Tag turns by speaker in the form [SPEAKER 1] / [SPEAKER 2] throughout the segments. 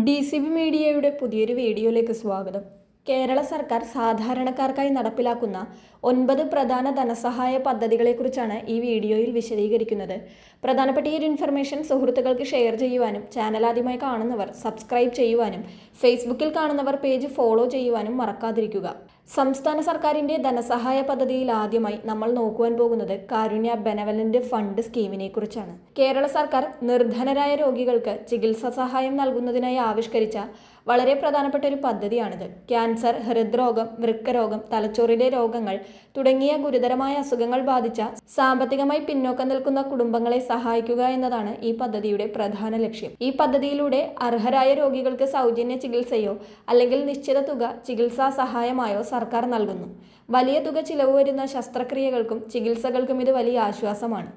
[SPEAKER 1] DCB മീഡിയയുടെ പുതിയൊരു വീഡിയോയിലേക്ക് സ്വാഗതം. കേരള സർക്കാർ സാധാരണക്കാർക്കായി നടപ്പിലാക്കുന്ന 9 പ്രധാന ധനസഹായ പദ്ധതികളെക്കുറിച്ചാണ് ഈ വീഡിയോയിൽ വിശദീകരിക്കുന്നത്. പ്രധാനപ്പെട്ട ഈ ഒരു ഇൻഫർമേഷൻ സുഹൃത്തുക്കൾക്ക് ഷെയർ ചെയ്യുവാനും ചാനൽ ആദ്യമായി കാണുന്നവർ സബ്സ്ക്രൈബ് ചെയ്യുവാനും ഫേസ്ബുക്കിൽ കാണുന്നവർ പേജ് ഫോളോ ചെയ്യുവാനും മറക്കാതിരിക്കുക. സംസ്ഥാന സർക്കാരിൻ്റെ ധനസഹായ പദ്ധതിയിൽ ആദ്യമായി നമ്മൾ നോക്കുവാൻ പോകുന്നത് കാരുണ്യ ബെനവലന്റ് ഫണ്ട് സ്കീമിനെ കുറിച്ചാണ്. കേരള സർക്കാർ നിർധനരായ രോഗികൾക്ക് ചികിത്സാ സഹായം നൽകുന്നതിനായി ആവിഷ്കരിച്ച വളരെ പ്രധാനപ്പെട്ട ഒരു പദ്ധതിയാണിത്. ക്യാൻസർ, ഹൃദ്രോഗം, വൃക്കരോഗം, തലച്ചോറിലെ രോഗങ്ങൾ തുടങ്ങിയ ഗുരുതരമായ അസുഖങ്ങൾ ബാധിച്ച സാമ്പത്തികമായി പിന്നോക്കം നിൽക്കുന്ന കുടുംബങ്ങളെ സഹായിക്കുക എന്നതാണ് ഈ പദ്ധതിയുടെ പ്രധാന ലക്ഷ്യം. ഈ പദ്ധതിയിലൂടെ അർഹരായ രോഗികൾക്ക് സൗജന്യ ചികിത്സയോ അല്ലെങ്കിൽ നിശ്ചിത തുക ചികിത്സാ സഹായമായോ സർക്കാർ നൽകുന്നു. വലിയ തുക ചിലവ് വരുന്ന ശസ്ത്രക്രിയകൾക്കും ചികിത്സകൾക്കും ഇത് വലിയ ആശ്വാസമാണ്.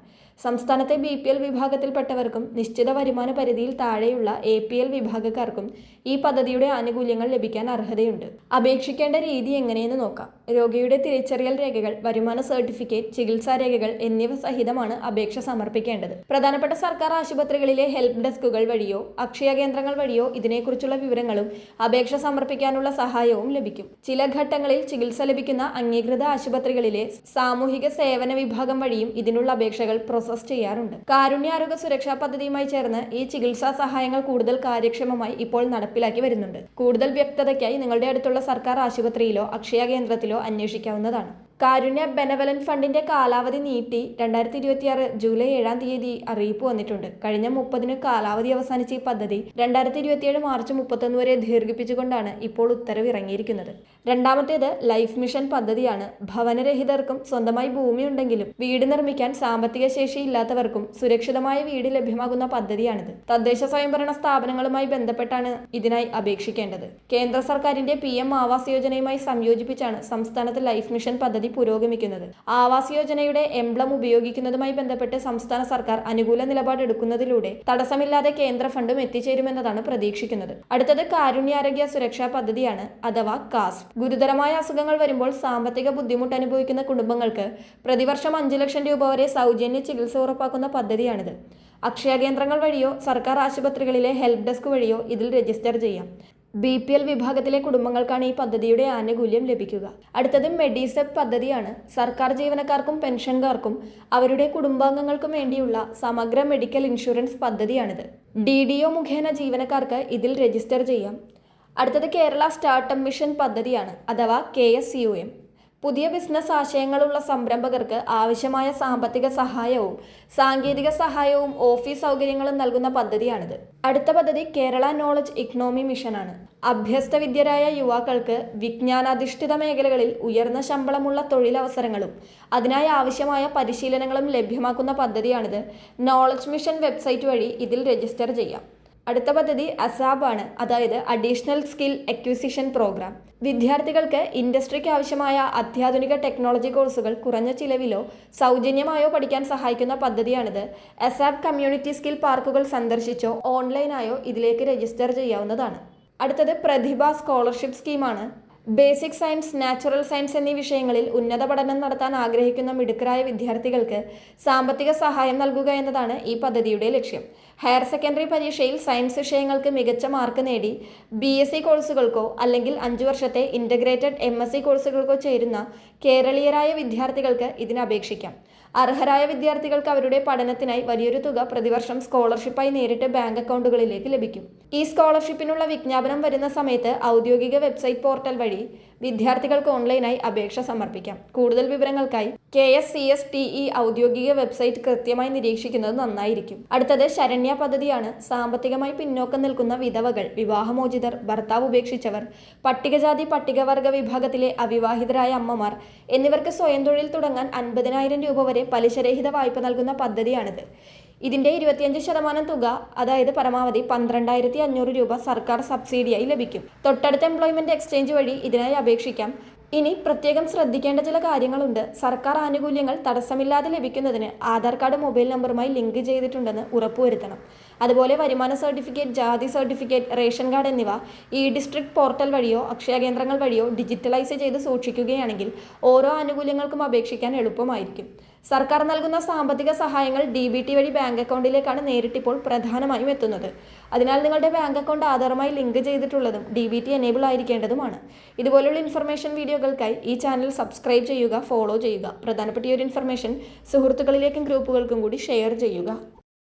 [SPEAKER 1] സംസ്ഥാനത്തെ BPL വിഭാഗത്തിൽപ്പെട്ടവർക്കും നിശ്ചിത വരുമാന പരിധിയിൽ താഴെയുള്ള APL വിഭാഗക്കാർക്കും ഈ പദ്ധതിയുടെ ആനുകൂല്യങ്ങൾ ലഭിക്കാൻ അർഹതയുണ്ട്. അപേക്ഷിക്കേണ്ട രീതി എങ്ങനെയെന്ന് നോക്കാം. രോഗിയുടെ തിരിച്ചറിയൽ രേഖകൾ, വരുമാന സർട്ടിഫിക്കറ്റ്, ചികിത്സാ രേഖകൾ എന്നിവ സഹിതമാണ് അപേക്ഷ സമർപ്പിക്കേണ്ടത്. പ്രധാനപ്പെട്ട സർക്കാർ ആശുപത്രികളിലെ ഹെൽപ്പ് ഡെസ്കുകൾ വഴിയോ അക്ഷയ കേന്ദ്രങ്ങൾ വഴിയോ ഇതിനെക്കുറിച്ചുള്ള വിവരങ്ങളും അപേക്ഷ സമർപ്പിക്കാനുള്ള സഹായവും ലഭിക്കും. ചില ഘട്ടങ്ങളിൽ ചികിത്സ ലഭിക്കുന്ന അംഗീകൃത ആശുപത്രികളിലെ സാമൂഹിക സേവന വിഭാഗം വഴിയും ഇതിനുള്ള അപേക്ഷകൾ പ്രോസസ് ചെയ്യാറുണ്ട്. കാരുണ്യ ആരോഗ്യ സുരക്ഷാ പദ്ധതിയുമായി ചേർന്ന് ഈ ചികിത്സാ സഹായങ്ങൾ കൂടുതൽ കാര്യക്ഷമമായി ഇപ്പോൾ നടപ്പിലാക്കി വരുന്നുണ്ട്. കൂടുതൽ വ്യക്തതയ്ക്കായി നിങ്ങളുടെ അടുത്തുള്ള സർക്കാർ ആശുപത്രിയിലോ അക്ഷയ കേന്ദ്രത്തിലോ അന്വേഷിക്കാവുന്നതാണ്. കാരുണ്യ ബെനവലന്റ് ഫണ്ടിന്റെ കാലാവധി നീട്ടി 2026 ജൂലൈ 7 അറിയിപ്പ് വന്നിട്ടുണ്ട്. കഴിഞ്ഞ 30 കാലാവധി അവസാനിച്ച ഈ പദ്ധതി 2027 മാർച്ച് 31 വരെ ദീർഘിപ്പിച്ചുകൊണ്ടാണ് ഇപ്പോൾ ഉത്തരവ് ഇറങ്ങിയിരിക്കുന്നത്. രണ്ടാമത്തേത് ലൈഫ് മിഷൻ പദ്ധതിയാണ്. ഭവനരഹിതർക്കും സ്വന്തമായി ഭൂമി ഉണ്ടെങ്കിലും വീട് നിർമ്മിക്കാൻ സാമ്പത്തിക ശേഷി ഇല്ലാത്തവർക്കും സുരക്ഷിതമായ വീട് ലഭ്യമാകുന്ന പദ്ധതിയാണിത്. തദ്ദേശ സ്വയംഭരണ സ്ഥാപനങ്ങളുമായി ബന്ധപ്പെട്ടാണ് ഇതിനായി അപേക്ഷിക്കേണ്ടത്. കേന്ദ്ര സർക്കാരിന്റെ PM ആവാസ് യോജനയുമായി സംയോജിപ്പിച്ചാണ് സംസ്ഥാനത്ത് ലൈഫ് മിഷൻ പദ്ധതി പുരോഗമിക്കുന്നത്. ആവാസ് യോജനയുടെ എംബ്ലം ഉപയോഗിക്കുന്നതുമായി ബന്ധപ്പെട്ട് സംസ്ഥാന സർക്കാർ അനുകൂല നിലപാടെടുക്കുന്നതിലൂടെ തടസ്സമില്ലാതെ കേന്ദ്ര ഫണ്ടും എത്തിച്ചേരുമെന്നതാണ് പ്രതീക്ഷിക്കുന്നത്. അടുത്തത് കാരുണ്യാരോഗ്യ സുരക്ഷാ പദ്ധതിയാണ്, അഥവാ കാസ്. ഗുരുതരമായ അസുഖങ്ങൾ വരുമ്പോൾ സാമ്പത്തിക ബുദ്ധിമുട്ട് അനുഭവിക്കുന്ന കുടുംബങ്ങൾക്ക് പ്രതിവർഷം 5 ലക്ഷം രൂപ വരെ സൗജന്യ ചികിത്സ ഉറപ്പാക്കുന്ന പദ്ധതിയാണിത്. അക്ഷയ കേന്ദ്രങ്ങൾ വഴിയോ സർക്കാർ ആശുപത്രികളിലെ ഹെൽപ്പ് ഡെസ്ക് വഴിയോ ഇതിൽ രജിസ്റ്റർ ചെയ്യാം. BPL വിഭാഗത്തിലെ കുടുംബങ്ങൾക്കാണ് ഈ പദ്ധതിയുടെ ആനുകൂല്യം ലഭിക്കുക. അടുത്തത് മെഡിസെപ് പദ്ധതിയാണ്. സർക്കാർ ജീവനക്കാർക്കും പെൻഷൻകാർക്കും അവരുടെ കുടുംബാംഗങ്ങൾക്കും വേണ്ടിയുള്ള സമഗ്ര മെഡിക്കൽ ഇൻഷുറൻസ് പദ്ധതിയാണിത്. DDO മുഖേന ജീവനക്കാർക്ക് ഇതിൽ രജിസ്റ്റർ ചെയ്യാം. അടുത്തത് കേരള സ്റ്റാർട്ടപ്പ് മിഷൻ പദ്ധതിയാണ്, അഥവാ KSUM. പുതിയ ബിസിനസ് ആശയങ്ങളുള്ള സംരംഭകർക്ക് ആവശ്യമായ സാമ്പത്തിക സഹായവും സാങ്കേതിക സഹായവും ഓഫീസ് സൗകര്യങ്ങളും നൽകുന്ന പദ്ധതിയാണിത്. അടുത്ത പദ്ധതി കേരള നോളജ് ഇക്കണോമി മിഷനാണ്. അഭ്യസ്തവിദ്യരായ യുവാക്കൾക്ക് വിജ്ഞാനാധിഷ്ഠിത മേഖലകളിൽ ഉയർന്ന ശമ്പളമുള്ള തൊഴിലവസരങ്ങളും അതിനായി ആവശ്യമായ പരിശീലനങ്ങളും ലഭ്യമാക്കുന്ന പദ്ധതിയാണിത്. നോളജ് മിഷൻ വെബ്സൈറ്റ് വഴി ഇതിൽ രജിസ്റ്റർ ചെയ്യാം. അടുത്ത പദ്ധതി ASAP ആണ്, അതായത് അഡീഷണൽ സ്കിൽ അക്വിസിഷൻ പ്രോഗ്രാം. വിദ്യാർത്ഥികൾക്ക് ഇൻഡസ്ട്രിക്ക് ആവശ്യമായ അത്യാധുനിക ടെക്നോളജി കോഴ്സുകൾ കുറഞ്ഞ ചിലവിലോ സൗജന്യമായോ പഠിക്കാൻ സഹായിക്കുന്ന പദ്ധതിയാണിത്. ASAP കമ്മ്യൂണിറ്റി സ്കിൽ പാർക്കുകൾ സന്ദർശിച്ചോ ഓൺലൈനായോ ഇതിലേക്ക് രജിസ്റ്റർ ചെയ്യാവുന്നതാണ്. അടുത്തത് പ്രതിഭ സ്കോളർഷിപ്പ് സ്കീമാണ്. ബേസിക് സയൻസ്, നാച്ചുറൽ സയൻസ് എന്നീ വിഷയങ്ങളിൽ ഉന്നത പഠനം നടത്താൻ ആഗ്രഹിക്കുന്ന മിടുക്കരായ വിദ്യാർത്ഥികൾക്ക് സാമ്പത്തിക സഹായം നൽകുക എന്നതാണ് ഈ പദ്ധതിയുടെ ലക്ഷ്യം. ഹയർ സെക്കൻഡറി പരീക്ഷയിൽ സയൻസ് വിഷയങ്ങൾക്ക് മികച്ച മാർക്ക് നേടി BSc കോഴ്സുകൾക്കോ അല്ലെങ്കിൽ 5 വർഷത്തെ ഇൻ്റഗ്രേറ്റഡ് MSc കോഴ്സുകൾക്കോ ചേരുന്ന കേരളീയരായ വിദ്യാർത്ഥികൾക്ക് ഇതിന് അപേക്ഷിക്കാം. അർഹരായ വിദ്യാർത്ഥികൾക്ക് അവരുടെ പഠനത്തിനായി വലിയൊരു തുക പ്രതിവർഷം സ്കോളർഷിപ്പായി നേരിട്ട് ബാങ്ക് അക്കൗണ്ടുകളിലേക്ക് ലഭിക്കും. ഈ സ്കോളർഷിപ്പിനുള്ള വിജ്ഞാപനം വരുന്ന സമയത്ത് ഔദ്യോഗിക വെബ്സൈറ്റ് പോർട്ടൽ വഴി വിദ്യാർത്ഥികൾക്ക് ഓൺലൈനായി അപേക്ഷ സമർപ്പിക്കാം. കൂടുതൽ വിവരങ്ങൾക്കായി KSCSTE ഔദ്യോഗിക വെബ്സൈറ്റ് കൃത്യമായി നിരീക്ഷിക്കുന്നത് നന്നായിരിക്കും. അടുത്തത് ശരണ്യ പദ്ധതിയാണ്. സാമ്പത്തികമായി പിന്നോക്കം നിൽക്കുന്ന വിധവകൾ, വിവാഹമോചിതർ, ഭർത്താവ് ഉപേക്ഷിച്ചവർ, പട്ടികജാതി പട്ടികവർഗ വിഭാഗത്തിലെ അവിവാഹിതരായ അമ്മമാർ എന്നിവർക്ക് സ്വയം തൊഴിൽ തുടങ്ങാൻ 50,000 രൂപ വരെ പലിശരഹിത വായ്പ നൽകുന്ന പദ്ധതിയാണിത്. ഇതിൻ്റെ 25% തുക, അതായത് പരമാവധി 12,500 രൂപ സർക്കാർ സബ്സിഡിയായി ലഭിക്കും. തൊട്ടടുത്ത എംപ്ലോയ്മെൻറ്റ് എക്സ്ചേഞ്ച് വഴി ഇതിനായി അപേക്ഷിക്കാം. ഇനി പ്രത്യേകം ശ്രദ്ധിക്കേണ്ട ചില കാര്യങ്ങളുണ്ട്. സർക്കാർ ആനുകൂല്യങ്ങൾ തടസ്സമില്ലാതെ ലഭിക്കുന്നതിന് ആധാർ കാർഡ് മൊബൈൽ നമ്പറുമായി ലിങ്ക് ചെയ്തിട്ടുണ്ടെന്ന് ഉറപ്പുവരുത്തണം. അതുപോലെ വരുമാന സർട്ടിഫിക്കറ്റ്, ജാതി സർട്ടിഫിക്കറ്റ്, റേഷൻ കാർഡ് എന്നിവ ഡിസ്ട്രിക്ട് പോർട്ടൽ വഴിയോ അക്ഷയ കേന്ദ്രങ്ങൾ വഴിയോ ഡിജിറ്റലൈസ് ചെയ്ത് സൂക്ഷിക്കുകയാണെങ്കിൽ ഓരോ ആനുകൂല്യങ്ങൾക്കും അപേക്ഷിക്കാൻ എളുപ്പമായിരിക്കും. സർക്കാർ നൽകുന്ന സാമ്പത്തിക സഹായങ്ങൾ DBT വഴി ബാങ്ക് അക്കൗണ്ടിലേക്കാണ് നേരിട്ടിപ്പോൾ പ്രധാനമായും എത്തുന്നത്. അതിനാൽ നിങ്ങളുടെ ബാങ്ക് അക്കൗണ്ട് ആധാറുമായി ലിങ്ക് ചെയ്തിട്ടുള്ളതും DBT എനേബിൾ ആയിരിക്കേണ്ടതുമാണ്. ഇതുപോലുള്ള ഇൻഫർമേഷൻ വീഡിയോകൾക്കായി ഈ ചാനൽ സബ്സ്ക്രൈബ് ചെയ്യുക, ഫോളോ ചെയ്യുക. പ്രധാനപ്പെട്ട ഈ ഒരു ഇൻഫർമേഷൻ സുഹൃത്തുക്കളിലേക്കും ഗ്രൂപ്പുകൾക്കും കൂടി ഷെയർ ചെയ്യുക.